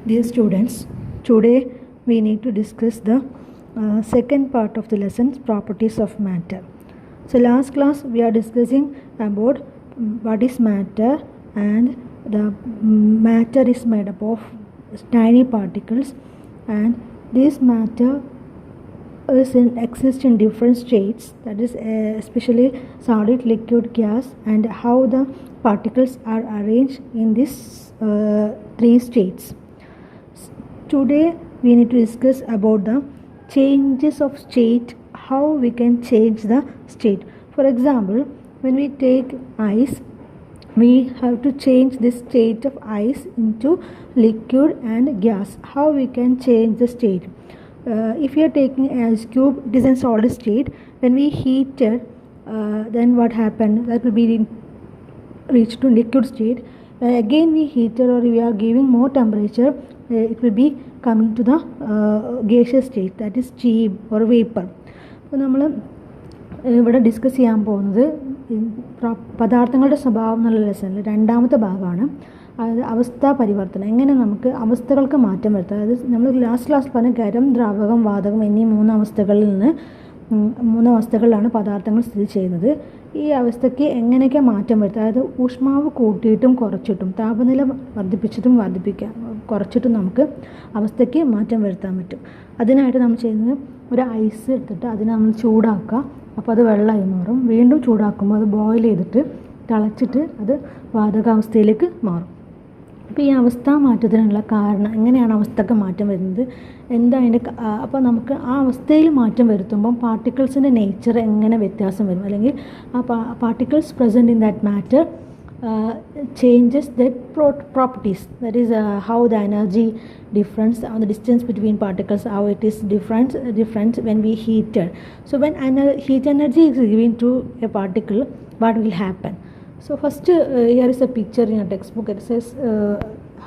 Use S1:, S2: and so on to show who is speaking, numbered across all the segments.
S1: Dear students, today we need to discuss the second part of the lesson, properties of matter. So last class we are discussing about what is matter, and the matter is made up of tiny particles, and this matter exists in different states, that is especially solid, liquid, gas, and how the particles are arranged in these three states. Today we need to discuss about the changes of state, how we can change the state. For example, when we take ice, we have to change the state of ice into liquid and gas. How we can change the state? If you are taking ice cube, it is in solid state. When we heat it, then what happened? That will be reached to liquid state. Again we heat it, or we are giving more temperature, it will be coming to the gaseous state, that is steam or vapor. അപ്പോൾ നമ്മൾ ഇവിടെ discuss ചെയ്യാൻ പോകുന്നത് പദാർത്ഥങ്ങളുടെ സ്വഭാവം എന്നുള്ള ലെസണിൽ രണ്ടാമത്തെ ഭാഗമാണ്. അതായത് അവസ്ഥാ പരിവർത്തനം, എങ്ങനെ നമുക്ക് അവസ്ഥകൾക്ക് മാറ്റം വരുത്താം. അതായത് നമ്മൾ ലാസ്റ്റ് ക്ലാസ് പറഞ്ഞ ഖരം, ദ്രാവകം, വാതകം എന്നീ മൂന്ന് അവസ്ഥകളിലാണ് പദാർത്ഥങ്ങൾ സ്ഥിതി ചെയ്യുന്നത്. ഈ അവസ്ഥയ്ക്ക് എങ്ങനെയൊക്കെ മാറ്റം വരുത്താം, അതായത് ഊഷ്മാവ് കൂട്ടിയിട്ടും കുറച്ചിട്ടും, താപനില വർദ്ധിപ്പിച്ചിട്ടും കുറച്ചിട്ടും നമുക്ക് അവസ്ഥയ്ക്ക് മാറ്റം വരുത്താൻ പറ്റും. അതിനായിട്ട് നമ്മൾ ചെയ്യുന്നത്, ഒരു ഐസ് എടുത്തിട്ട് അതിനെ നമ്മൾ ചൂടാക്കുക, അപ്പോൾ അത് വെള്ളമായി മാറും. വീണ്ടും ചൂടാക്കുമ്പോൾ അത് ബോയിൽ ചെയ്തിട്ട് തിളച്ചിട്ട് അത് വാതകാവസ്ഥയിലേക്ക് മാറും. അപ്പോൾ ഈ അവസ്ഥാ മാറ്റത്തിനുള്ള കാരണം, എങ്ങനെയാണ് അവസ്ഥക്ക് മാറ്റം വരുന്നത്, എന്താ അതിൻ്റെ അപ്പോൾ നമുക്ക് ആ അവസ്ഥയിൽ മാറ്റം വരുത്തുമ്പം പാർട്ടിക്കിൾസിൻ്റെ നേച്ചർ എങ്ങനെ വ്യത്യാസം വരും, അല്ലെങ്കിൽ ആ particles present in that matter changes the properties, that is how the energy difference on the distance between particles, how it is different when we heat it. So when heat energy is given to a particle, what will happen? So first here is a picture in a textbook. It says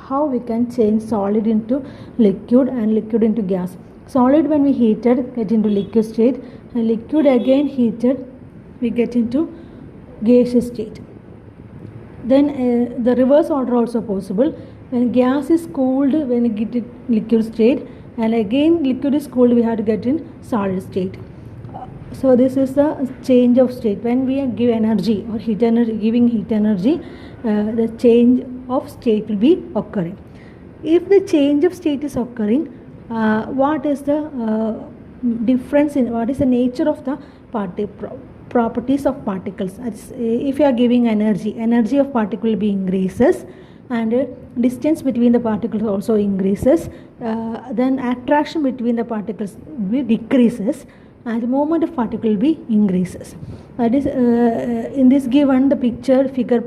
S1: how we can change solid into liquid and liquid into gas. Solid, when we heat it, get into liquid state, and liquid again heated, we get into gaseous state. Then the reverse order also possible. When gas is cooled, when we get in liquid state, and again liquid is cooled, we have to get in solid state. So this is the change of state. When we give energy or giving heat energy, the change of state will be occurring. If the change of state is occurring, what is the difference in, what is the nature of the properties of particles? If you are giving energy of particle will be increases, and distance between the particles also increases. Then attraction between the particles will be decreases, and the moment of particle will be increases. That is in this given the picture, figure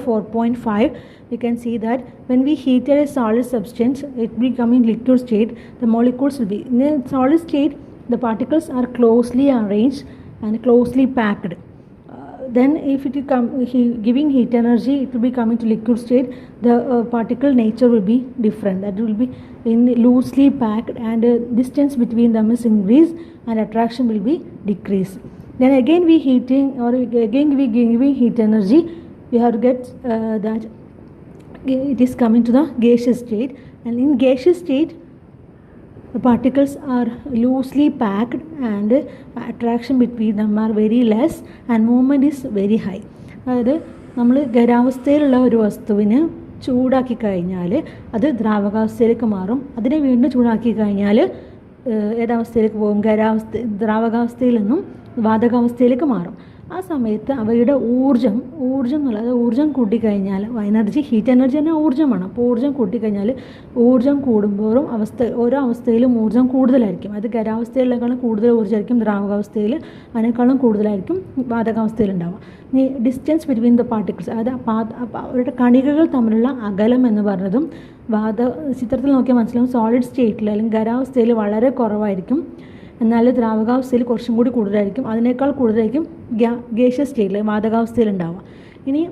S1: 4.5, we can see that when we heat a solid substance, it will become in liquid state. The molecules will be in a solid state. The particles are closely arranged and closely packed. Then if it giving heat energy, it will be coming to liquid state. The particle nature will be different. That will be in loosely packed, and distance between them is increased, and attraction will be decreased. Then again we heating, or again we giving heat energy, we have to get that it is coming to the gaseous state. And in gaseous state, the particles are loosely packed, and attraction between them are very less, and movement is very high. അതായത് നമ്മൾ ഖരാവസ്ഥയിലുള്ള ഒരു വസ്തുവിന് ചൂടാക്കി കഴിഞ്ഞാൽ അത് ദ്രാവകാവസ്ഥയിലേക്ക് മാറും. അതിനെ വീണ്ടും ചൂടാക്കി കഴിഞ്ഞാൽ ഏതവസ്ഥയിലേക്ക് പോകും? ദ്രാവകാവസ്ഥയിൽ നിന്നും വാതകാവസ്ഥയിലേക്ക് മാറും. ആ സമയത്ത് അവയുടെ ഊർജ്ജം എന്നുള്ളത്, ഊർജ്ജം കൂട്ടിക്കഴിഞ്ഞാൽ, എനർജി, ഹീറ്റ് എനർജി തന്നെ ഊർജ്ജമാണ്. അപ്പോൾ ഊർജ്ജം കൂട്ടിക്കഴിഞ്ഞാൽ, ഊർജ്ജം കൂടുമ്പോഴും ഓരോ അവസ്ഥയിലും ഊർജ്ജം കൂടുതലായിരിക്കും. അത് ഖരാവസ്ഥയിലേക്കാളും കൂടുതൽ ഊർജ്ജമായിരിക്കും ദ്രാവകാവസ്ഥയിൽ, അതിനേക്കാളും കൂടുതലായിരിക്കും വാതകാവസ്ഥയിൽ ഉണ്ടാവുക. ഇനി ഡിസ്റ്റൻസ് ബിറ്റ്വീൻ ദ പാർട്ടിക്കിൾസ്, അതായത് അവരുടെ കണികകൾ തമ്മിലുള്ള അകലം എന്ന് പറഞ്ഞതും ചിത്രത്തിൽ നോക്കിയാൽ മനസ്സിലാവും. സോളിഡ് സ്റ്റേറ്റിൽ അല്ലെങ്കിൽ ഖരാവസ്ഥയിൽ വളരെ കുറവായിരിക്കും, എന്നാൽ ദ്രാവകാവസ്ഥയിൽ കുറച്ചും കൂടി കൂടുതലായിരിക്കും. അതിനേക്കാൾ കൂടുതലായിരിക്കും ഗേഷ്യസ് സ്റ്റേറ്റിൽ, വാതകാവസ്ഥയിൽ ഉണ്ടാവുക. ഇനി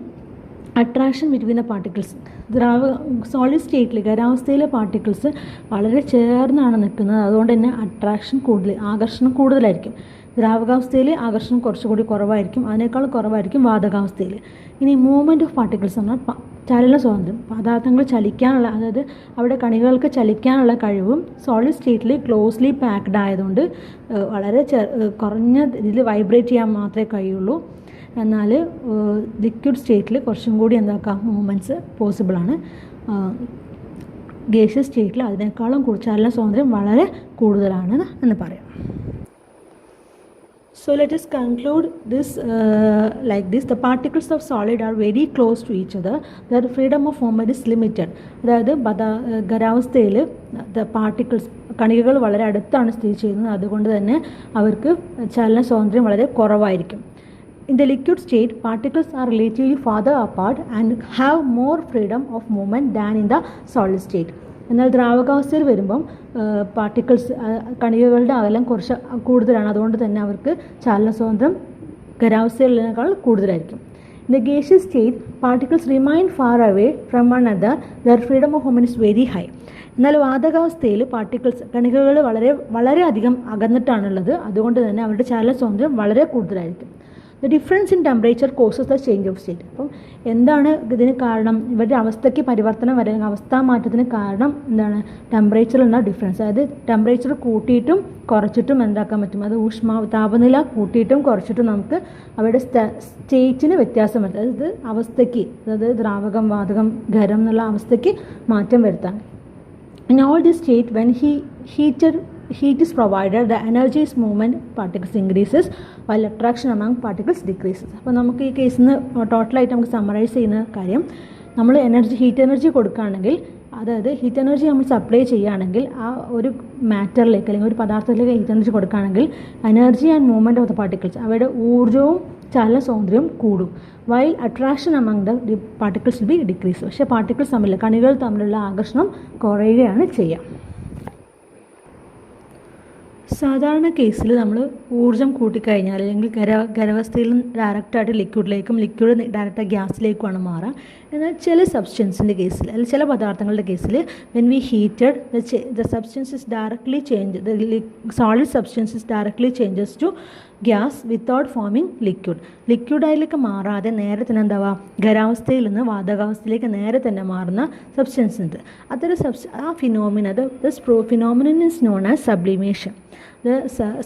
S1: attraction between the particles, solid സ്റ്റേറ്റിൽ ഖരാവസ്ഥയിലെ പാർട്ടിക്കിൾസ് വളരെ ചേർന്നാണ് നിൽക്കുന്നത്, അതുകൊണ്ട് തന്നെ ആകർഷണം കൂടുതലായിരിക്കും. ദ്രാവകാവസ്ഥയിൽ ആകർഷണം കുറച്ചുകൂടി കുറവായിരിക്കും, അതിനേക്കാൾ കുറവായിരിക്കും വാതകാവസ്ഥയിൽ. ഇനി മൂവ്മെൻറ്റ് ഓഫ് പാർട്ടിക്കിൾസ് എന്നാൽ ചലന സ്വാതന്ത്ര്യം, പദാർത്ഥങ്ങൾ ചലിക്കാനുള്ള, അതായത് അവിടെ കണികകൾക്ക് ചലിക്കാനുള്ള കഴിവും സോളിഡ് സ്റ്റേറ്റിൽ ക്ലോസ്ലി പാക്ഡ് ആയതുകൊണ്ട് വളരെ കുറഞ്ഞ ഇതിൽ വൈബ്രേറ്റ് ചെയ്യാൻ മാത്രമേ കഴിയുള്ളൂ. എന്നാൽ ലിക്വിഡ് സ്റ്റേറ്റിൽ കുറച്ചും കൂടി എന്താക്കാം മൂവ്മെൻറ്റ്സ് പോസിബിളാണ്. ഗേഷ്യസ് സ്റ്റേറ്റിൽ അതിനേക്കാളും ചലന സ്വാതന്ത്ര്യം വളരെ കൂടുതലാണ് എന്ന് പറയാം. So let us conclude this like this. The particles of solid are very close to each other. Their freedom of movement is limited. അതായത് ഖരാവസ്ഥയിൽ പാർട്ടിക്കിൾസ് കണികകൾ വളരെ അടുത്താണ് സ്ഥിതി ചെയ്യുന്നത്. അതുകൊണ്ട് തന്നെ അവർക്ക് ചലന സ്വാതന്ത്ര്യം വളരെ കുറവായിരിക്കും. In the liquid state, particles are relatively farther apart and have more freedom of movement than in the solid state. എന്നാൽ ദ്രാവകാവസ്ഥയിൽ വരുമ്പം പാർട്ടിക്കിൾസ് കണികകളുടെ അകലം കുറച്ച് കൂടുതലാണ്. അതുകൊണ്ട് തന്നെ അവർക്ക് ചലന സ്വാതന്ത്ര്യം ഖരാവസ്ഥയിലേക്കാൾ കൂടുതലായിരിക്കും. In the gaseous state, particles remain far away from one another. Their freedom of movement is very high. എന്നാൽ വാതകാവസ്ഥയിൽ കണികകൾ വളരെയധികം അകന്നിട്ടാണുള്ളത്. അതുകൊണ്ട് തന്നെ അവരുടെ ചലന സ്വാതന്ത്ര്യം വളരെ കൂടുതലായിരിക്കും. The difference in temperature causes the change of state. അപ്പം എന്താണ് ഇതിന് കാരണം? ഇവരുടെ അവസ്ഥയ്ക്ക് പരിവർത്തനം വരെ അവസ്ഥാമാറ്റത്തിന് കാരണം എന്താണ്? ടെമ്പറേച്ചറിലുള്ള ഡിഫറൻസ്. അതായത് ടെമ്പറേച്ചർ കൂട്ടിയിട്ടും കുറച്ചിട്ടും എന്താക്കാൻ പറ്റും? അത് താപനില കൂട്ടിയിട്ടും കുറച്ചിട്ടും നമുക്ക് അവരുടെ സ്റ്റേറ്റിന് വ്യത്യാസം വരുത്താം. അതായത് അവസ്ഥയ്ക്ക്, അതായത് ദ്രാവകം, വാതകം, ഖരം എന്നുള്ള അവസ്ഥയ്ക്ക് മാറ്റം വരുത്താൻ. In all this state, when heat is provided, the energy is movement particles increases while attraction among particles decreases. അപ്പോൾ നമുക്ക് ഈ കേസിൽ നിന്ന് ടോട്ടലായിട്ട് നമുക്ക് സമ്മറൈസ് ചെയ്യുന്ന കാര്യം, നമ്മൾ ഹീറ്റ് എനർജി കൊടുക്കുകയാണെങ്കിൽ, അതായത് ഹീറ്റ് എനർജി നമ്മൾ സപ്ലൈ ചെയ്യുകയാണെങ്കിൽ ആ ഒരു മാറ്ററിലേക്ക് അല്ലെങ്കിൽ ഒരു പദാർത്ഥത്തിലേക്ക് ഹീറ്റ് എനർജി കൊടുക്കുകയാണെങ്കിൽ energy and movement of the particles, അവയുടെ ഊർജ്ജവും ചലന സ്വാതന്ത്ര്യവും കൂടും. While attraction among the particles will be decrease. പക്ഷേ പാർട്ടിക്കിൾസ് തമ്മിൽ, കണികൾ തമ്മിലുള്ള ആകർഷണം കുറയുകയാണ് ചെയ്യുക. സാധാരണ കേസിൽ നമ്മൾ ഊർജ്ജം കൂട്ടിക്കഴിഞ്ഞാൽ അല്ലെങ്കിൽ ഖരാവസ്ഥയിൽ നിന്ന് ഡയറക്റ്റായിട്ട് ലിക്വിഡിലേക്കും ലിക്വിഡ് ഡയറക്റ്റായിട്ട് ഗ്യാസിലേക്കുമാണ് മാറുക. എന്നാൽ ചില സബ്സ്റ്റൻസിൻ്റെ കേസിൽ അല്ലെങ്കിൽ ചില പദാർത്ഥങ്ങളുടെ കേസിൽ when we heated the substances directly change the solid substances directly changes to gas without forming ലിക്വിഡായിലേക്ക് മാറാതെ നേരെ തന്നെ എന്താവുക, ഖരാവസ്ഥയിൽ നിന്ന് വാതകാവസ്ഥയിലേക്ക് നേരെ തന്നെ മാറുന്ന സബ്സ്റ്റൻസ് ഉണ്ട്. അത്തരം ആ phenomenon is known as sublimation. The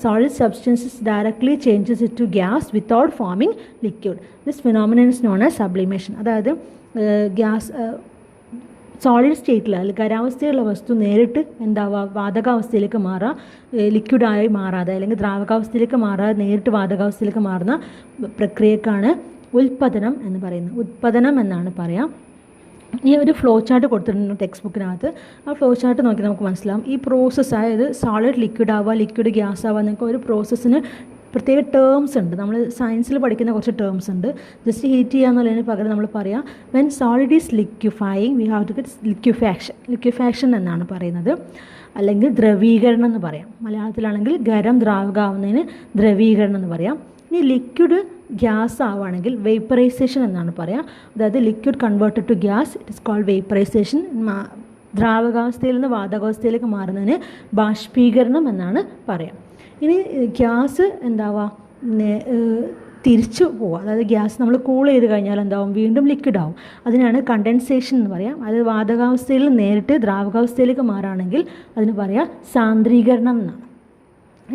S1: solid substances directly changes it to gas without forming liquid. This phenomenon is known as sublimation. അതായത് ഗ്യാസ് സോളിഡ് സ്റ്റേറ്റിൽ അല്ലെങ്കിൽ ഖരാവസ്ഥയിലുള്ള വസ്തു നേരിട്ട് എന്താവുക, വാതകാവസ്ഥയിലേക്ക് മാറുക, ലിക്വിഡായി മാറാതെ അല്ലെങ്കിൽ ദ്രാവകാവസ്ഥയിലേക്ക് മാറാതെ നേരിട്ട് വാതകാവസ്ഥയിലേക്ക് മാറുന്ന പ്രക്രിയക്കാണ് ഉൽപ്പതനം എന്ന് പറയുന്നത്. ഉത്പതനം എന്നാണ് പറയാം. ഈ ഒരു ഫ്ലോ ചാർട്ട് കൊടുത്തിട്ടുണ്ട് ടെക്സ്റ്റ് ബുക്കിനകത്ത്. ആ ഫ്ലോ ചാർട്ട് നോക്കി നമുക്ക് മനസ്സിലാവും ഈ പ്രോസസ്സ്, അതായത് സോളിഡ് ലിക്വിഡ് ആവുക, ലിക്വിഡ് ഗ്യാസ് ആവുക എന്നൊക്കെ ഒരു പ്രോസസ്സിന് പ്രത്യേക ടേംസ് ഉണ്ട്. നമ്മൾ സയൻസിൽ പഠിക്കുന്ന കുറച്ച് ടേംസ് ഉണ്ട്. ജസ്റ്റ് ഹീറ്റ് ചെയ്യുക എന്നുള്ളതിന് പകരം നമ്മൾ പറയാം when solid is liquefying we have to get liquefaction എന്നാണ് പറയുന്നത്. അല്ലെങ്കിൽ ദ്രവീകരണം എന്ന് പറയാം. മലയാളത്തിലാണെങ്കിൽ ഖരം ദ്രാവകമാവുന്നതിന് ദ്രവീകരണം എന്ന് പറയാം. ഇനി ലിക്വിഡ് ഗ്യാസ് ആവുകയാണെങ്കിൽ വേപ്പറൈസേഷൻ എന്നാണ് പറയുക. അതായത് liquid converted to gas, it is called vaporization. ദ്രാവകാവസ്ഥയിൽ നിന്ന് വാതകാവസ്ഥയിലേക്ക് മാറുന്നതിന് ബാഷ്പീകരണം എന്നാണ് പറയുക. ഇനി ഗ്യാസ് എന്താവുക, തിരിച്ചു പോവുക. അതായത് ഗ്യാസ് നമ്മൾ കൂൾ ചെയ്ത് കഴിഞ്ഞാൽ എന്താവും, വീണ്ടും ലിക്വിഡ് ആവും. അതിനാണ് കണ്ടൻസേഷൻ എന്ന് പറയാം. അത് വാതകാവസ്ഥയിൽ നേരിട്ട് ദ്രാവകാവസ്ഥയിലേക്ക് മാറുകയാണെങ്കിൽ അതിന് പറയാം സാന്ദ്രീകരണം എന്നാണ്.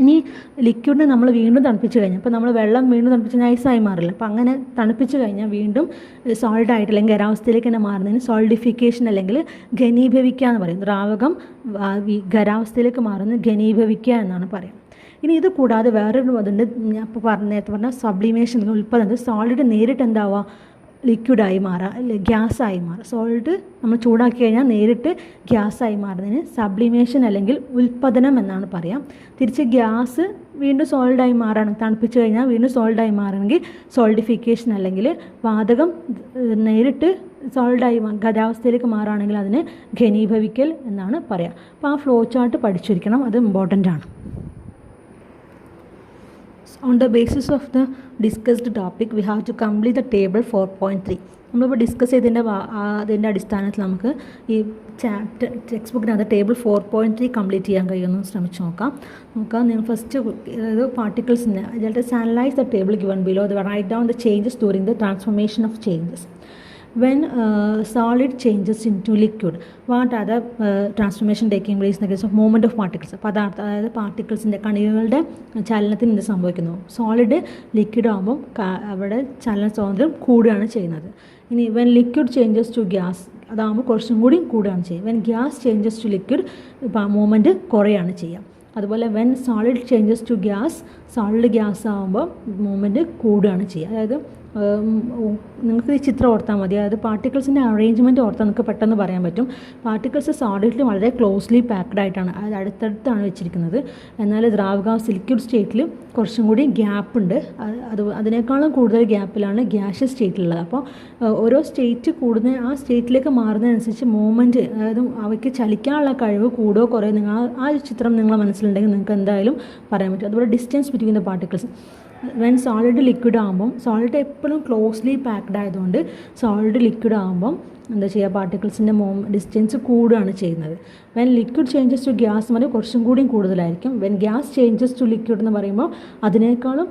S1: ഇനി ലിക്വിഡിനെ നമ്മൾ വീണ്ടും തണുപ്പിച്ച് കഴിഞ്ഞാൽ, ഇപ്പോൾ നമ്മൾ വെള്ളം വീണ്ടും തണുപ്പിച്ച് കഴിഞ്ഞാൽ ഐസായി മാറില്ല. അപ്പോൾ അങ്ങനെ തണുപ്പിച്ച് കഴിഞ്ഞാൽ വീണ്ടും സോളിഡായിട്ട് അല്ലെങ്കിൽ ഖരാവസ്ഥയിലേക്ക് തന്നെ മാറുന്നതിന് സോളിഡിഫിക്കേഷൻ അല്ലെങ്കിൽ ഘനീഭവിക്കുക എന്ന് പറയും. ദ്രാവകം ഖരാവസ്ഥയിലേക്ക് മാറുന്നത് ഘനീഭവിക്കുക എന്നാണ് പറയാം. ഇനി ഇത് കൂടാതെ വേറൊരു അതുണ്ട്, ഞാൻ ഇപ്പോൾ നേരത്തെ പറഞ്ഞ സബ്ലിമേഷൻ ഉൽപ്പന്നം. സോളിഡ് നേരിട്ട് എന്താവുക, ലിക്വിഡായി മാറുക, ഗ്യാസായി മാറുക. സോളിഡ് നമ്മൾ ചൂടാക്കി കഴിഞ്ഞാൽ നേരിട്ട് ഗ്യാസായി മാറുന്നതിന് സബ്ലിമേഷൻ അല്ലെങ്കിൽ ഉൽപ്പതനം എന്നാണ് പറയാം. തിരിച്ച് ഗ്യാസ് വീണ്ടും സോളിഡായി മാറുകയാണ്, തണുപ്പിച്ച് കഴിഞ്ഞാൽ വീണ്ടും സോളിഡായി മാറണമെങ്കിൽ സോളിഡിഫിക്കേഷൻ അല്ലെങ്കിൽ വാതകം നേരിട്ട് സോളിഡായി ഖരാവസ്ഥയിലേക്ക് മാറുകയാണെങ്കിൽ അതിന് ഘനീഭവിക്കൽ എന്നാണ് പറയുക. അപ്പോൾ ആ ഫ്ലോ ചാർട്ട് പഠിച്ചിരിക്കണം, അത് ഇമ്പോർട്ടൻ്റ് ആണ്. On the basis of the discussed topic, we have to complete the table 4.3. നമ്മളിപ്പോൾ ഡിസ്കസ് ചെയ്തതിൻ്റെ അടിസ്ഥാനത്തിൽ നമുക്ക് ഈ ടെക്സ്റ്റ് ബുക്കിനകത്ത് ടേബിൾ 4.3 കംപ്ലീറ്റ് ചെയ്യാൻ കഴിയുമെന്ന് ശ്രമിച്ച് നോക്കാം. നിങ്ങൾ ഫസ്റ്റ് അതായത് പാർട്ടിക്കിൾസിൻ്റെ analyse the table given below, write down the changes during the transformation of changes. when solid changes into liquid, what are the transformation taking place in the case of movement of particles? പദാർത്ഥ അതായത് പാർട്ടിക്കിൾസിൻ്റെ കണികകളുടെ ചലനത്തിന് എന്ത് സംഭവിക്കുന്നു? Solid liquid ആകുമ്പം അവിടെ ചലന സ്വാതന്ത്ര്യം കൂടുകയാണ് ചെയ്യുന്നത്. ഇനി when liquid changes to gas അതാകുമ്പോൾ കുറച്ചും കൂടി കൂടുകയാണ് ചെയ്യുക. When gas changes to liquid movement കുറയാണ് ചെയ്യുക. അതുപോലെ when solid changes to gas, solid gas ആകുമ്പോൾ മൂവ്മെൻറ്റ് കൂടുകയാണ് ചെയ്യുക. അതായത് നിങ്ങൾക്ക് ഈ ചിത്രം ഓർത്താൽ മതി. അതായത് പാർട്ടിക്കിൾസിൻ്റെ അറേഞ്ച്മെൻറ്റ് ഓർത്താൽ നിങ്ങൾക്ക് പെട്ടെന്ന് പറയാൻ പറ്റും. പാർട്ടിക്കിൾസ് സോളിഡിൽ വളരെ ക്ലോസ്ലി പാക്ഡ് ആയിട്ടാണ്, അതായത് അടുത്തടുത്താണ് വെച്ചിരിക്കുന്നത്. എന്നാൽ ദ്രാവകാവസ്ഥ ലിക്വിഡ് സ്റ്റേറ്റിൽ കുറച്ചും കൂടി ഗ്യാപ്പ് ഉണ്ട്. അതിനേക്കാളും കൂടുതൽ ഗ്യാപ്പിലാണ് ഗ്യാഷ്യസ് സ്റ്റേറ്റിലുള്ളത്. അപ്പോൾ ഓരോ സ്റ്റേറ്റ് കൂടുന്ന ആ സ്റ്റേറ്റിലേക്ക് മാറുന്നതനുസരിച്ച് മൂവ്മെൻറ്റ്, അതായത് അവയ്ക്ക് ചലിക്കാനുള്ള കഴിവ് കൂടുകയോ കുറയോ നിങ്ങൾ ആ ചിത്രം നിങ്ങളെ മനസ്സിലുണ്ടെങ്കിൽ നിങ്ങൾക്ക് എന്തായാലും പറയാൻ പറ്റും. അതുപോലെ distance between the particles. When solid liquid ആകുമ്പം, സോളിഡ് എപ്പോഴും ക്ലോസ്ലി പാക്ഡ് ആയതുകൊണ്ട് സോളിഡ് ലിക്വിഡ് ആകുമ്പം എന്താ ചെയ്യുക, പാർട്ടിക്കിൾസിൻ്റെ ഡിസ്റ്റൻസ് കൂടുകയാണ് ചെയ്യുന്നത്. When liquid changes to gas എന്ന് പറയുമ്പോൾ കുറച്ചും കൂടിയും കൂടുതലായിരിക്കും. When gas changes to liquid എന്ന് പറയുമ്പോൾ അതിനേക്കാളും,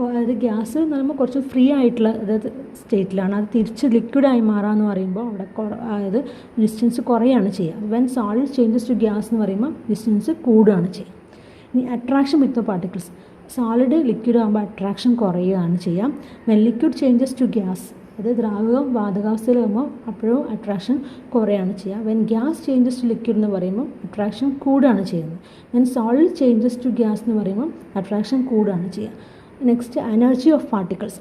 S1: അതായത് ഗ്യാസ് എന്ന് പറയുമ്പോൾ കുറച്ച് ഫ്രീ ആയിട്ടുള്ള അതായത് സ്റ്റേറ്റിലാണ്. അത് തിരിച്ച് ലിക്വിഡായി മാറാമെന്ന് പറയുമ്പോൾ അവിടെ അതായത് ഡിസ്റ്റൻസ് കുറയാണ് ചെയ്യുക. When solid changes to gas എന്ന് പറയുമ്പോൾ ഡിസ്റ്റൻസ് കൂടുകയാണ് ചെയ്യുക. ഇനി attraction with particles. Solid liquid ആകുമ്പോൾ അട്രാക്ഷൻ കുറയുകയാണ് ചെയ്യുക. When liquid changes to gas, അത് ദ്രാവകം വാതകാവസ്ഥയിലാകുമ്പോൾ അപ്പോഴും അട്രാക്ഷൻ കുറയാണ് ചെയ്യുക. When gas changes to liquid എന്ന് പറയുമ്പോൾ അട്രാക്ഷൻ കൂടുകയാണ് ചെയ്യുന്നത്. When solid changes to gas എന്ന് പറയുമ്പോൾ അട്രാക്ഷൻ കൂടുകയാണ് ചെയ്യുക. Next energy of particles.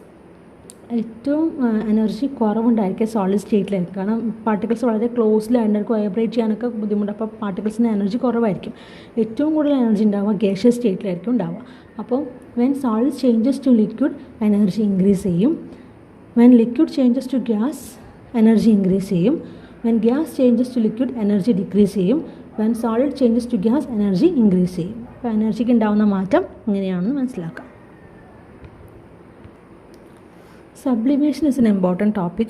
S1: ഏറ്റവും എനർജി കുറവുണ്ടായിരിക്കുക സോളിഡ് സ്റ്റേറ്റിലായിരിക്കും. കാരണം പാർട്ടിക്കിൾസ് വളരെ ക്ലോസ്ലി ആയിട്ട് വൈബ്രേറ്റ് ചെയ്യാനൊക്കെ ബുദ്ധിമുട്ട്. അപ്പോൾ പാർട്ടിക്കിൾസിന് എനർജി കുറവായിരിക്കും. ഏറ്റവും കൂടുതൽ എനർജി ഉണ്ടാവുക ഗേഷ്യസ് സ്റ്റേറ്റിലായിരിക്കും ഉണ്ടാവുക. അപ്പോൾ when solid changes to liquid energy increase ചെയ്യും. When liquid changes to gas energy increase ചെയ്യും. When gas changes to liquid energy decrease ചെയ്യും. When solid changes to gas energy increase ചെയ്യും. അപ്പോൾ എനർജിക്ക് ഉണ്ടാകുന്ന മാറ്റം ഇങ്ങനെയാണെന്ന് മനസ്സിലാക്കാം. Sublimation is an important topic.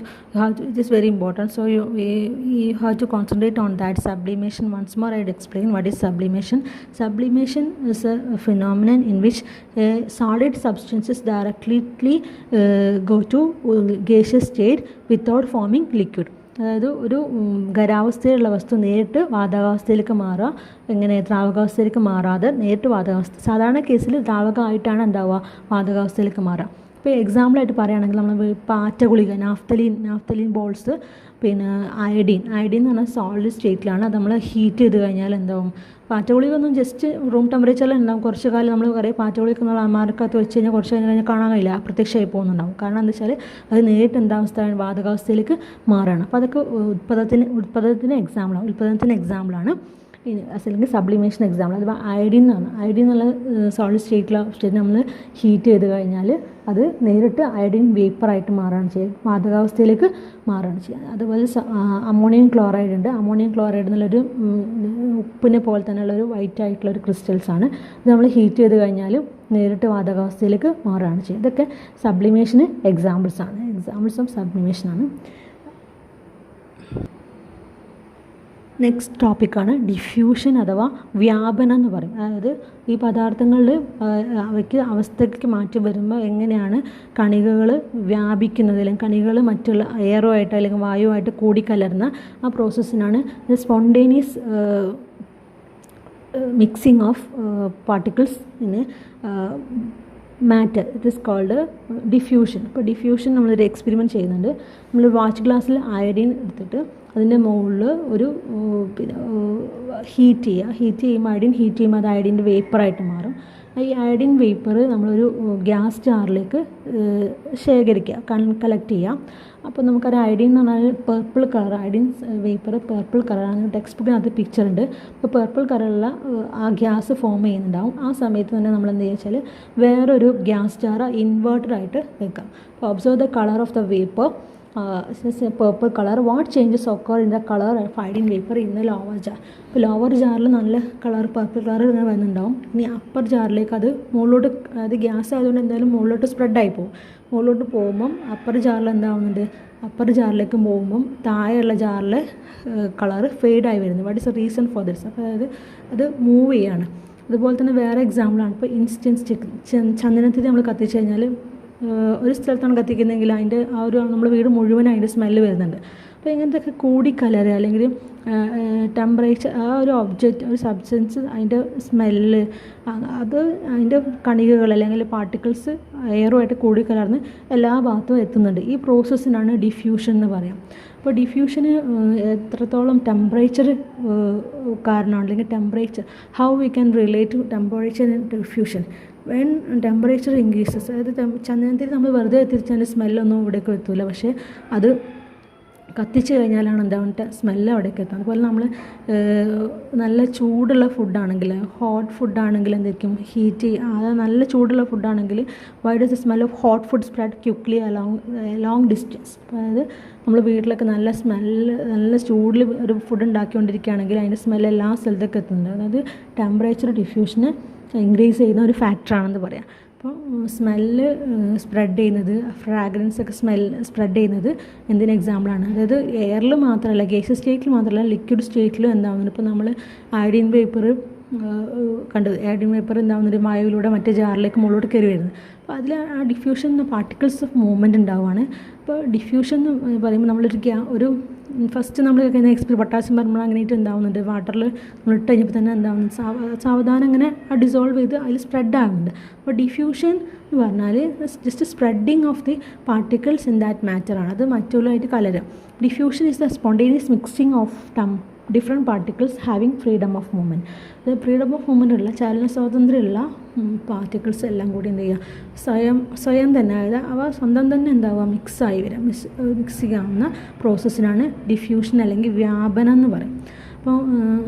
S1: It is very important, so you have to concentrate on that. Sublimation, once more I will explain what is sublimation. Sublimation is a phenomenon in which solid substances directly go to gaseous state without forming liquid. അതായത് ഒരു ഖരാവസ്ഥയിലുള്ള വസ്തു നേരിട്ട് വാതകാവസ്ഥയിലേക്ക് മാറുക. എങ്ങനെ? ദ്രാവകാവസ്ഥയിലേക്ക് മാറാതെ നേരിട്ട് വാതകാവസ്ഥ. സാധാരണ കേസിൽ ദ്രാവകമായിട്ടാണ് എന്താവുക, വാതകാവസ്ഥയിലേക്ക് മാറുക. ഇപ്പോൾ എക്സാമ്പിളായിട്ട് പറയുകയാണെങ്കിൽ നമ്മൾ പാറ്റ ഗുളിക, നാഫ്തലീൻ ബോൾസ്, പിന്നെ അയഡീൻ എന്ന് പറഞ്ഞാൽ സോളിഡ് സ്റ്റേറ്റിലാണ്. അത് നമ്മൾ ഹീറ്റ് ചെയ്ത് കഴിഞ്ഞാൽ എന്താവും, പാറ്റ ഗുളിക ഒന്നും ജസ്റ്റ് റൂം ടെമ്പറേച്ചറിൽ ഉണ്ടാവും. കുറച്ച് കാലം നമ്മൾ കുറേ പാറ്റ ഗുളിക നമ്മൾ അലമാരക്കകത്ത് വെച്ച് കഴിഞ്ഞാൽ കുറച്ച് കഴിഞ്ഞാൽ കാണാൻ കഴിയില്ല, അപ്രത്യക്ഷമായി പോകുന്നുണ്ടാവും. കാരണം എന്താ വെച്ചാൽ അത് നേരിട്ട് എന്താവസ്ഥ, വാതകാവസ്ഥയിലേക്ക് മാറുകയാണ്. അപ്പോൾ അതൊക്കെ ഉത്പാദനത്തിന് എക്സാമ്പിളാണ്. അല്ലെങ്കിൽ സബ്ലിമേഷൻ എക്സാമ്പിൾ. അഥവാ അയഡിൻ എന്നുള്ള സോളിഡ് സ്റ്റേറ്റ് നമ്മൾ ഹീറ്റ് ചെയ്ത് കഴിഞ്ഞാൽ അത് നേരിട്ട് അയഡിൻ വേപ്പറായിട്ട് മാറുകയാണ് ചെയ്യുക, വാതകാവസ്ഥയിലേക്ക് മാറുകയാണ് ചെയ്യുക. അതുപോലെ അമോണിയം ക്ലോറൈഡ് ഉണ്ട്. അമോണിയം ക്ലോറൈഡ് എന്നുള്ളൊരു ഉപ്പിനെ പോലെ തന്നെയുള്ളൊരു വൈറ്റ് ആയിട്ടുള്ളൊരു ക്രിസ്റ്റൽസാണ്. ഇത് നമ്മൾ ഹീറ്റ് ചെയ്ത് കഴിഞ്ഞാൽ നേരിട്ട് വാതകാവസ്ഥയിലേക്ക് മാറുകയാണ് ചെയ്യുക. ഇതൊക്കെ സബ്ലിമേഷന് എക്സാമ്പിൾസ് ഓഫ് സബ്ലിമേഷനാണ്. നെക്സ്റ്റ് ടോപ്പിക്കാണ് ഡിഫ്യൂഷൻ അഥവാ വ്യാപനം എന്ന് പറയും. അതായത് ഈ പദാർത്ഥങ്ങളിൽ അവയ്ക്ക് അവസ്ഥയ്ക്ക് മാറ്റം വരുമ്പോൾ എങ്ങനെയാണ് കണികകൾ വ്യാപിക്കുന്നത്, അല്ലെങ്കിൽ കണികകൾ മറ്റുള്ള എയറുമായിട്ട് അല്ലെങ്കിൽ വായുവായിട്ട് കൂടിക്കലർന്ന ആ പ്രോസസ്സിനാണ് spontaneous mixing of particles in matter. It is called diffusion. ഇപ്പോൾ ഡിഫ്യൂഷൻ നമ്മളൊരു എക്സ്പെരിമെൻറ്റ് ചെയ്യുന്നുണ്ട്. നമ്മൾ വാച്ച് ഗ്ലാസ്സിൽ അയഡിൻ എടുത്തിട്ട് അതിൻ്റെ മുകളിൽ ഒരു ഹീറ്റ് ചെയ്യുമ്പോൾ അയഡിൻ ഹീറ്റ് ചെയ്യുമ്പോൾ അത് അയഡിൻ്റെ വേപ്പറായിട്ട് മാറും. ഈ അയഡിൻ വേപ്പർ നമ്മളൊരു ഗ്യാസ് ജാറിലേക്ക് കളക്ട് ചെയ്യുക. അപ്പോൾ നമുക്കൊരു അയഡിൻ എന്ന് പറഞ്ഞാൽ purple colour, iodine vapour purple കളറാണ്. ടെക്സ്റ്റ് ബുക്കിനകത്ത് പിക്ചർ ഉണ്ട്. അപ്പോൾ പേർപ്പിൾ കളറുള്ള ആ ഗ്യാസ് ഫോം ചെയ്യുന്നുണ്ടാവും. ആ സമയത്ത് തന്നെ നമ്മൾ എന്ത് ചെയ്യുക വെച്ചാൽ വേറൊരു ഗ്യാസ് ജാർ ഇൻവേർട്ടറായിട്ട് വെക്കാം. അപ്പോൾ observe the colour of the vapour. Purple colour. What changes occur in the color of iodine vapor in the lower jar. ഇപ്പോൾ ലോവർ ജാറിൽ നല്ല കളർ പേർപ്പിൾ കളർ ഇങ്ങനെ വരുന്നുണ്ടാവും. ഇനി അപ്പർ ജാറിലേക്ക് അത് മുകളിലോട്ട്, അത് ഗ്യാസ് ആയതുകൊണ്ട് എന്തായാലും മുകളിലോട്ട് സ്പ്രെഡായി പോകും. മുകളിലോട്ട് പോകുമ്പം അപ്പർ ജാറിൽ എന്താവുന്നുണ്ട്, അപ്പർ ജാറിലേക്ക് പോകുമ്പം താഴെയുള്ള ജാറിലെ കളർ ഫെയ്ഡായി വരുന്നു. What is A reason for this? അപ്പോൾ അതായത് അത് മൂവ് ചെയ്യാണ്. അതുപോലെ തന്നെ വേറെ എക്സാമ്പിളാണ് ഇപ്പോൾ ഇൻസ്റ്റൻറ്റ് സ്റ്റിക്ക്. ചന്ദനത്തിൽ നമ്മൾ കത്തിച്ച് കഴിഞ്ഞാൽ ഒരു സ്ഥലത്താണ് കത്തിക്കുന്നതെങ്കിൽ അതിൻ്റെ ആ ഒരു നമ്മുടെ വീട് മുഴുവൻ അതിൻ്റെ സ്മെല്ല് വരുന്നുണ്ട്. അപ്പോൾ ഇങ്ങനത്തെയൊക്കെ കൂടിക്കലരുക അല്ലെങ്കിൽ ടെമ്പറേച്ചർ ആ ഒരു ഒബ്ജക്റ്റ് ഒരു സബ്സ്റ്റൻസ് അതിൻ്റെ സ്മെല്ല് അത് അതിൻ്റെ കണികകൾ അല്ലെങ്കിൽ പാർട്ടിക്കിൾസ് എയറുമായിട്ട് കൂടിക്കലർന്ന് എല്ലാ ഭാഗത്തും എത്തുന്നുണ്ട്. ഈ പ്രോസസ്സിനാണ് ഡിഫ്യൂഷൻ എന്ന് പറയാം. അപ്പോൾ ഡിഫ്യൂഷന് എത്രത്തോളം ടെമ്പറേച്ചർ കാരണമാണ് അല്ലെങ്കിൽ temperature how we can relate to temperature and diffusion when temperature increases. അതായത് ചന്ദനത്തിൽ നമ്മൾ വെറുതെ എത്തിച്ചാൽ സ്മെല്ലൊന്നും ഇവിടേക്ക് എത്തില്ല, പക്ഷേ അത് കത്തിച്ച് കഴിഞ്ഞാലാണ് എന്താവുക സ്മെല്ല് അവിടേക്ക് എത്തുക. അതുപോലെ നമ്മൾ നല്ല ചൂടുള്ള ഫുഡാണെങ്കിൽ ഹോട്ട് ഫുഡാണെങ്കിൽ എന്തായിരിക്കും ഹീറ്റ് അതായത് നല്ല ചൂടുള്ള ഫുഡാണെങ്കിൽ why does the smell of hot food spread quickly long distance. അതായത് നമ്മൾ വീട്ടിലൊക്കെ നല്ല ചൂടിൽ ഒരു ഫുഡ് ഉണ്ടാക്കിക്കൊണ്ടിരിക്കുകയാണെങ്കിൽ അതിൻ്റെ സ്മെല്ല് എല്ലാ സ്ഥലത്തേക്ക് എത്തുന്നുണ്ട്. അതായത് ടെമ്പറേച്ചർ ഡിഫ്യൂഷന് ഇൻക്രീസ് ചെയ്യുന്ന ഒരു ഫാക്ടറാണെന്ന് പറയാം. അപ്പോൾ സ്മെല്ല് സ്പ്രെഡ് ചെയ്യുന്നത് ഫ്രാഗ്രൻസ് ഒക്കെ സ്പ്രെഡ് ചെയ്യുന്നത് എന്തിന് എക്സാമ്പിളാണ്. അതായത് എയറിൽ മാത്രമല്ല ഗ്യാസ് സ്റ്റേറ്റിൽ മാത്രമല്ല ലിക്വിഡ് സ്റ്റേറ്റിലും എന്താവുന്നത്. ഇപ്പോൾ നമ്മൾ അയഡിൻ പേപ്പർ കണ്ടത് അയഡിൻ പേപ്പർ എന്താവുന്നത് വായുവിലൂടെ മറ്റേ ജാറിലേക്ക് മുകളിലോട്ട് കയറി വരുന്നത്. അപ്പോൾ അതിൽ ആ ഡിഫ്യൂഷൻ പാർട്ടിക്കിൾസ് ഓഫ് മൂവ്മെൻറ്റ് ഉണ്ടാവുകയാണ്. അപ്പോൾ ഡിഫ്യൂഷൻ എന്ന് പറയുമ്പോൾ ഒരു ഫസ്റ്റ് നമ്മൾ പൊട്ടാസ്യം പെർമനേറ്റ് അങ്ങനെയായിട്ട് ഉണ്ടാവുന്നുണ്ട്. വാട്ടറിൽ നമ്മൾ ഇട്ട് കഴിഞ്ഞപ്പോൾ തന്നെ എന്താവുന്നത് സാവധാനം അങ്ങനെ ഡിസോൾവ് ചെയ്ത് അതിൽ സ്പ്രെഡ് ആകുന്നുണ്ട്. അപ്പോൾ ഡിഫ്യൂഷൻ എന്ന് പറഞ്ഞാൽ just spreading of the particles in that മാറ്ററാണ്. അത് മറ്റുള്ളതായിട്ട് കലരുക. Diffusion is the spontaneous mixing of different particles having freedom of movement. അത് ഫ്രീഡം ഓഫ് മൂവ്മെൻ്റ് ഉള്ള ചലന സ്വാതന്ത്ര്യമുള്ള പാർട്ടിക്കിൾസ് എല്ലാം കൂടി എന്ത് ചെയ്യുക സ്വയം തന്നെ അതായത് അവ സ്വന്തം തന്നെ എന്താവുക മിക്സായി വരിക മിക്സ് ചെയ്യാവുന്ന പ്രോസസ്സിനാണ് ഡിഫ്യൂഷൻ അല്ലെങ്കിൽ വ്യാപനം എന്ന് പറയും. അപ്പോൾ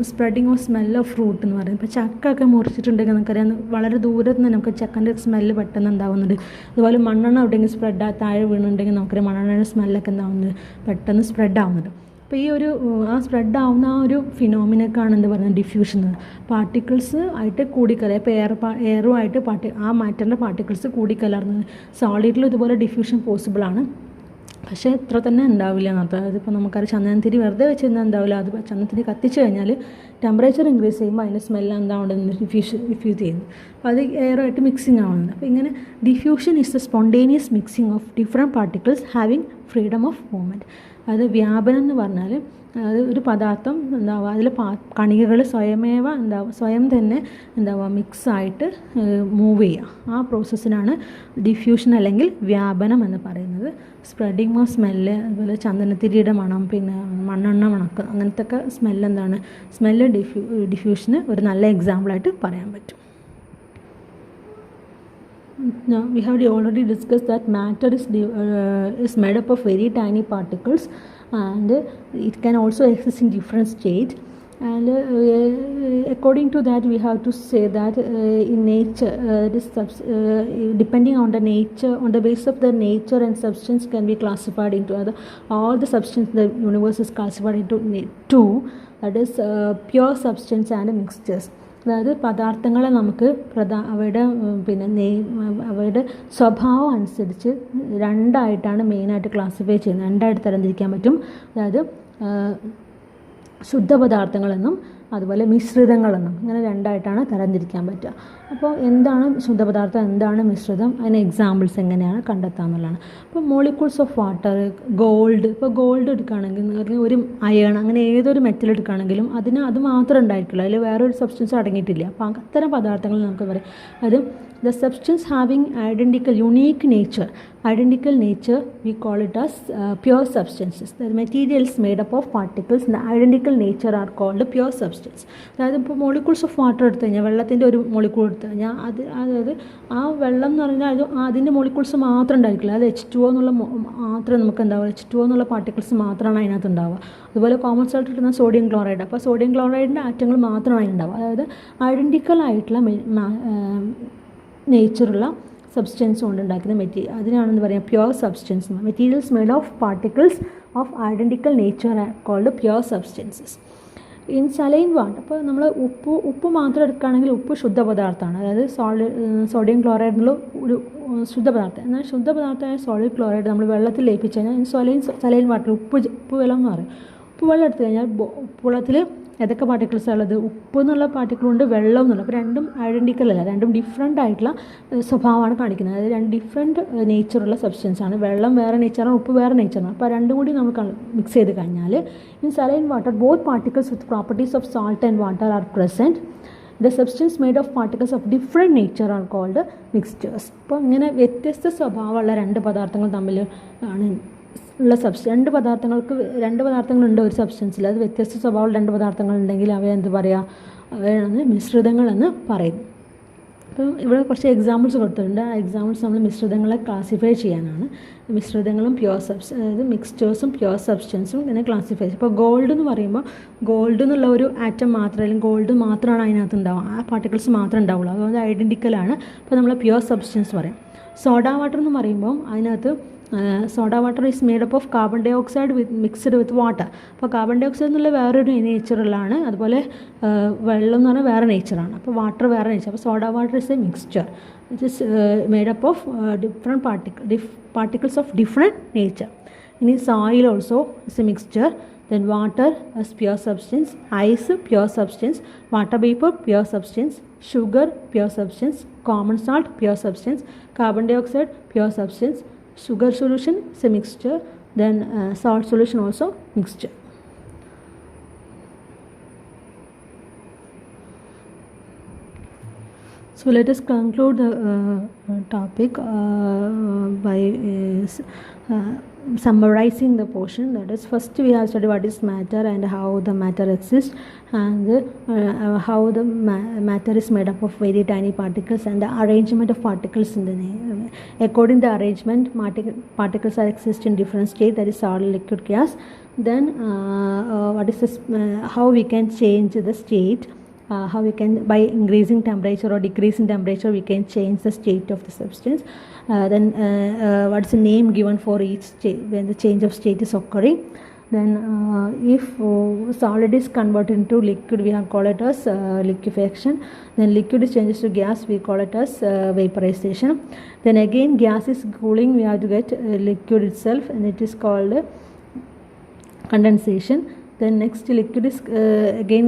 S1: spreading of smell of fruit എന്ന് പറയും. ഇപ്പോൾ ചക്ക ഒക്കെ മുറിച്ചിട്ടുണ്ടെങ്കിൽ നമുക്കറിയാം വളരെ ദൂരത്ത് നിന്ന് നമുക്ക് ചക്കൻ്റെ സ്മെല്ല് പെട്ടെന്ന് ഉണ്ടാവുന്നുണ്ട്. അതുപോലെ മണ്ണെണ്ണ എവിടെയെങ്കിലും സ്പ്രെഡ് താഴെ വീണുണ്ടെങ്കിൽ നമുക്കറിയാം മണ്ണെണ്ണയുടെ സ്മെല്ലൊക്കെ എന്താവുന്നത് പെട്ടെന്ന് സ്പ്രെഡ് ആവുന്നുണ്ട്. അപ്പോൾ ഈ ഒരു സ്പ്രെഡ് ആവുന്ന ആ ഒരു ഫിനോമിനൊക്കെയാണ് എന്ത് പറയുന്നത് ഡിഫ്യൂഷൻ. പാർട്ടിക്കിൾസ് ആയിട്ട് കൂടിക്കലർ ഇപ്പോൾ എയറുമായിട്ട് ആ മാറ്ററിൻ്റെ പാർട്ടിക്കിൾസ് കൂടിക്കലർന്നത്. സോളിഡിലും ഇതുപോലെ ഡിഫ്യൂഷൻ പോസിബിളാണ്, പക്ഷേ ഇത്ര തന്നെ ഉണ്ടാവില്ല എന്നർത്ഥം. അതായത് ഇപ്പോൾ നമുക്കറിയാം ചന്ദനത്തിരി വെറുതെ വെച്ചിരുന്നാൽ ഉണ്ടാവില്ല. അത് ചന്ദനത്തിരി കത്തിച്ച് കഴിഞ്ഞാൽ ടെമ്പറേച്ചർ ഇൻക്രീസ് ചെയ്യുമ്പോൾ അതിൻ്റെ സ്മെല്ല് എന്താവുന്നത് ഡിഫ്യൂസ് ചെയ്യുന്നു. അപ്പോൾ അത് എയറുമായിട്ട് മിക്സിങ് ആവുന്നുണ്ട്. അപ്പോൾ ഇങ്ങനെ diffusion is the spontaneous mixing of different particles having freedom of movement. അത് വ്യാപനം എന്ന് പറഞ്ഞാൽ അത് ഒരു പദാർത്ഥം എന്താവുക അതിൽ കണികകൾ സ്വയം തന്നെ എന്താവുക മിക്സായിട്ട് മൂവ് ചെയ്യുക. ആ പ്രോസസ്സിനാണ് ഡിഫ്യൂഷൻ അല്ലെങ്കിൽ വ്യാപനം എന്ന് പറയുന്നത്. സ്പ്രെഡിങ് ഓഫ് സ്മെല്ല് അതുപോലെ ചന്ദനത്തിരിയുടെ മണം പിന്നെ മണ്ണെണ്ണ മണക്കം അങ്ങനത്തെ ഒക്കെ സ്മെല്ല് ഡിഫ്യൂഷന് ഒരു നല്ല എക്സാമ്പിളായിട്ട് പറയാൻ പറ്റും. Now we have already discussed that matter is made up of very tiny particles and it can also exist in different states. And according to that we have to say that in nature depending on the nature, on the basis of the nature and substance can be classified into all the substance the universe is classified into two, that is pure substance and mixtures. അതായത് പദാർത്ഥങ്ങളെ നമുക്ക് അവയുടെ സ്വഭാവം അനുസരിച്ച് രണ്ടായിട്ടാണ് മെയിനായിട്ട് classify ചെയ്യുന്നത്. രണ്ടായിട്ട് തരംതിരിക്കാൻ പറ്റും. അതായത് ശുദ്ധപദാർത്ഥങ്ങളെന്നും അതുപോലെ മിശ്രിതങ്ങളെന്നും ഇങ്ങനെ രണ്ടായിട്ടാണ് തരംതിരിക്കാൻ പറ്റുക. അപ്പോൾ എന്താണ് ശുദ്ധപദാർത്ഥം, എന്താണ് മിശ്രിതം, അതിന് എക്സാമ്പിൾസ് എങ്ങനെയാണ് കണ്ടെത്താമെന്നുള്ളതാണ്. അപ്പോൾ മോളിക്യൂൾസ് ഓഫ് വാട്ടർ, ഗോൾഡ്, ഇപ്പോൾ ഗോൾഡ് എടുക്കുകയാണെങ്കിൽ ഒരു അയൺ അങ്ങനെ ഏതൊരു മെറ്റൽ എടുക്കുകയാണെങ്കിലും അത് മാത്രം ഉണ്ടായിരിക്കില്ല, അതിൽ വേറൊരു സബ്സ്റ്റൻസ് അടങ്ങിയിട്ടില്ല. അപ്പോൾ അത്തരം പദാർത്ഥങ്ങൾ നമുക്ക് പറയാം അത് the substance having unique nature we call it as pure substances. The materials made up of particles in the identical nature are called pure substance. അതായത് ഇപ്പോൾ മോളിക്യൂൾസ് ഓഫ് വാട്ടർ എടുത്തു കഴിഞ്ഞാൽ വെള്ളത്തിൻ്റെ ഒരു മോളിക്യൂൾ എടുത്തു കഴിഞ്ഞാൽ അതായത് ആ വെള്ളം എന്ന് പറഞ്ഞാൽ അതിൻ്റെ മോളിക്യൂൾസ് മാത്രം ഉണ്ടായിരിക്കില്ല, അത് H2O എന്നുള്ള മാത്രമേ നമുക്ക് ഉണ്ടാവുക, H2O എന്നുള്ള പാർട്ടിക്കിൾസ് മാത്രമാണ് അതിനകത്ത് ഉണ്ടാവുക. അതുപോലെ കോമൺ സോൾട്ട് ഇട്ടുന്ന സോഡിയം ക്ലോറൈഡ്, അപ്പോൾ സോഡിയം ക്ലോറൈഡിൻ്റെ ആറ്റങ്ങൾ മാത്രമാണ് ഉണ്ടാവുക. അതായത് ഐഡൻറ്റിക്കൽ ആയിട്ടുള്ള നേച്ചറുള്ള സബ്സ്റ്റൻസ് കൊണ്ട് ഉണ്ടാക്കുന്ന മെറ്റീരിയൽ അതിനാണെന്ന് പറയാം pure substance. Materials made of particles of identical nature called pure substances. In saline water, അപ്പോൾ നമ്മൾ ഉപ്പ് മാത്രം എടുക്കുകയാണെങ്കിൽ ഉപ്പ് ശുദ്ധപദാർത്ഥമാണ്, അതായത് സോഡിയം ക്ലോറൈഡ് എന്നുള്ള ഒരു ശുദ്ധപദാർത്ഥം. എന്നാൽ ശുദ്ധപദാർത്ഥമായ സോഡിയം ക്ലോറൈഡ് നമ്മൾ വെള്ളത്തിൽ ലയിപ്പിച്ച് കഴിഞ്ഞാൽ സലൈൻ വാട്ടർ ഉപ്പ് വെള്ളം എന്ന് പറയും. ഉപ്പ് വെള്ളം എടുത്തു കഴിഞ്ഞാൽ ഉപ്പുവെള്ളത്തിൽ ഏതൊക്കെ പാർട്ടിക്കിൾസാണ് ഉള്ളത്? ഉപ്പ് എന്നുള്ള പാർട്ടിക്കിളുണ്ട്, വെള്ളം എന്നുള്ള. അപ്പോൾ രണ്ടും ഐഡൻറ്റിക്കൽ അല്ല, രണ്ടും ഡിഫറെൻ്റ് ആയിട്ടുള്ള സ്വഭാവമാണ് കാണിക്കുന്നത്. അതായത് രണ്ട് ഡിഫറെൻറ്റ് നേച്ചറുള്ള സബ്സ്റ്റൻസാണ്. വെള്ളം വേറെ നേച്ചറാണ്, ഉപ്പ് വേറെ നേച്ചറാണ്. അപ്പോൾ രണ്ടും കൂടി നമുക്ക് മിക്സ് ചെയ്ത് കഴിഞ്ഞാൽ in saline water both particles with properties of salt and water are present. The substance made of particles of different nature are called mixtures. അപ്പോൾ ഇങ്ങനെ വ്യത്യസ്ത സ്വഭാവമുള്ള രണ്ട് പദാർത്ഥങ്ങൾ തമ്മിൽ ആണ് ഉള്ള രണ്ട് പദാർത്ഥങ്ങളുണ്ട് ഒരു സബ്സ്റ്റൻസിൽ. അത് വ്യത്യസ്ത സ്വഭാവമുള്ള രണ്ട് പദാർത്ഥങ്ങളുണ്ടെങ്കിൽ അവയെ എന്ത് പറയുക? അവയാണ് മിശ്രിതങ്ങളെന്ന് പറയുന്നു. അപ്പം ഇവിടെ കുറച്ച് എക്സാമ്പിൾസ് കൊടുത്തിട്ടുണ്ട്. ആ എക്സാമ്പിൾസ് നമ്മൾ മിശ്രിതങ്ങളെ ക്ലാസിഫൈ ചെയ്യാനാണ്. മിശ്രിതങ്ങളും അതായത് മിക്സ്ചേഴ്സും പ്യുവർ സബ്സ്റ്റൻസും ഇങ്ങനെ ക്ലാസിഫൈ ചെയ്യും. ഇപ്പോൾ ഗോൾഡ് എന്ന് പറയുമ്പോൾ ഗോൾഡ് എന്നുള്ള ഒരു ആറ്റം മാത്രം, അല്ലെങ്കിൽ ഗോൾഡ് മാത്രമാണ് അതിനകത്ത് ഉണ്ടാവുക, ആ പാർട്ടിക്കിൾസ് മാത്രമേ ഉണ്ടാവുള്ളൂ. അതുകൊണ്ട് ഐഡൻറ്റിക്കലാണ്. അപ്പോൾ നമ്മൾ പ്യുവർ സബ്സ്റ്റൻസ് പറയാം. സോഡ വാട്ടർ എന്ന് പറയുമ്പോൾ അതിനകത്ത് soda water is made up of carbon dioxide mixed with water. അപ്പോൾ കാർബൺ ഡൈ ഓക്സൈഡ് എന്നുള്ള വേറൊരു നേച്ചറിലാണ്, അതുപോലെ വെള്ളം എന്ന് പറഞ്ഞാൽ വേറെ നേച്ചറാണ്. അപ്പോൾ വാട്ടർ വേറെ നേച്ചർ. അപ്പോൾ soda water is A mixture which is made up of different particles of different nature. In soil also is a mixture. Then water as pure substance, ice pure substance, water vapor pure substance, sugar pure substance, common salt pure substance, carbon dioxide pure substance, sugar solution is a mixture. Then salt solution also mixture. So let us conclude the topic by summarizing the portion. That is, first we have studied what is matter and how the matter exists, and how the matter is made up of very tiny particles, and the arrangement of particles in the according to the arrangement, particles are exist in different state, that is solid, liquid, gas. Then what is this, how we can change the state. How we can, by increasing temperature or decreasing temperature, we can change the state of the substance. Then what's the name given for each state when the change of state is occurring. Then if solid is converted into liquid, we have call it as liquefaction. Then liquid is changes to gas, we call it as vaporization. Then again gas is cooling, we have to get liquid itself, and it is called condensation. Then next liquid is again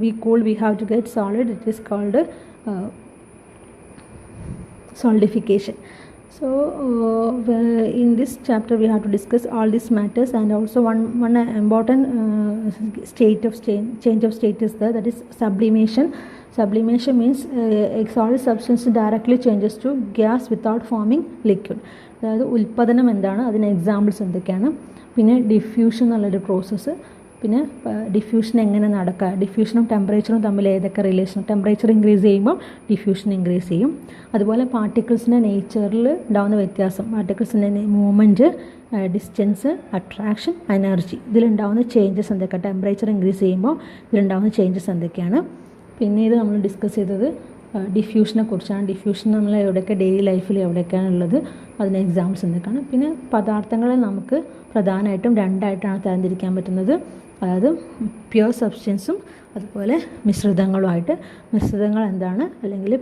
S1: we cool, we have to get solid, it is called solidification. So in this chapter we have to discuss all these matters, and also one important change of state is there, that is sublimation. Sublimation means a solid substance directly changes to gas without forming liquid. അതായത് ഉൽപ്പദനം എന്താണ്, അതിന് examples എന്തൊക്കെയാണ്, പിന്നെ diffusion എന്നുള്ളൊരു process, പിന്നെ diffusion എങ്ങനെ നടക്കുക, ഡിഫ്യൂഷനും ടെമ്പറേച്ചറും തമ്മിൽ ഏതൊക്കെ റിലേഷൻ, ടെമ്പറേച്ചർ ഇൻക്രീസ് ചെയ്യുമ്പോൾ ഡിഫ്യൂഷൻ ഇൻക്രീസ് ചെയ്യും. അതുപോലെ പാർട്ടിക്കിൾസിൻ്റെ നേച്ചറിൽ ഉണ്ടാകുന്ന വ്യത്യാസം, പാർട്ടിക്കിൾസിൻ്റെ മൂവ്മെൻറ്റ്, ഡിസ്റ്റൻസ്, അട്രാക്ഷൻ, എനർജി, ഇതിലുണ്ടാകുന്ന ചേഞ്ചസ് എന്തൊക്കെ, ടെമ്പറേച്ചർ ഇൻക്രീസ് ചെയ്യുമ്പോൾ ഇതിലുണ്ടാകുന്ന ചേഞ്ചസ് എന്തൊക്കെയാണ്. പിന്നീട് നമ്മൾ ഡിസ്കസ് ചെയ്തത് ഡിഫ്യൂഷനെ കുറിച്ചാണ്. ഡിഫ്യൂഷൻ നമ്മൾ എവിടെയൊക്കെ ഡെയിലി ലൈഫിൽ എവിടെയൊക്കെയാണ് ഉള്ളത്, അതിന് എക്സാമ്പിൾസ് എന്തൊക്കെയാണ്. പിന്നെ പദാർത്ഥങ്ങളെ നമുക്ക് പ്രധാനമായിട്ടും രണ്ടായിട്ടാണ് തരംതിരിക്കാൻ പറ്റുന്നത്, അതായത് പ്യുവർ സബ്സ്റ്റൻസും അതുപോലെ മിശ്രിതങ്ങളുമായിട്ട്. മിശ്രിതങ്ങൾ എന്താണ്, അല്ലെങ്കിൽ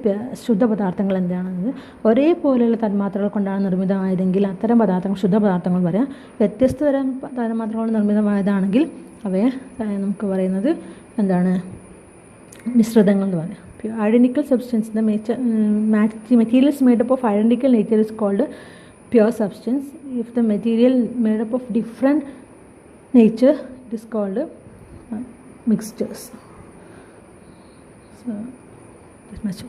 S1: ശുദ്ധ പദാർത്ഥങ്ങൾ എന്താണെന്നത്, ഒരേപോലെയുള്ള തന്മാത്രകൾ കൊണ്ടാണ് നിർമ്മിതമായതെങ്കിൽ അത്തരം പദാർത്ഥങ്ങൾ ശുദ്ധ പദാർത്ഥങ്ങൾ പറയാം. വ്യത്യസ്ത തരം തന്മാത്രകൾ നിർമ്മിതമായതാണെങ്കിൽ അവയെ നമുക്ക് പറയുന്നത് എന്താണ്, മിശ്രിതങ്ങൾ എന്ന് പറയാം. Identical substance, the material is made up of identical nature is called pure substance. If the material made up of different nature, it is called mixtures. So this much.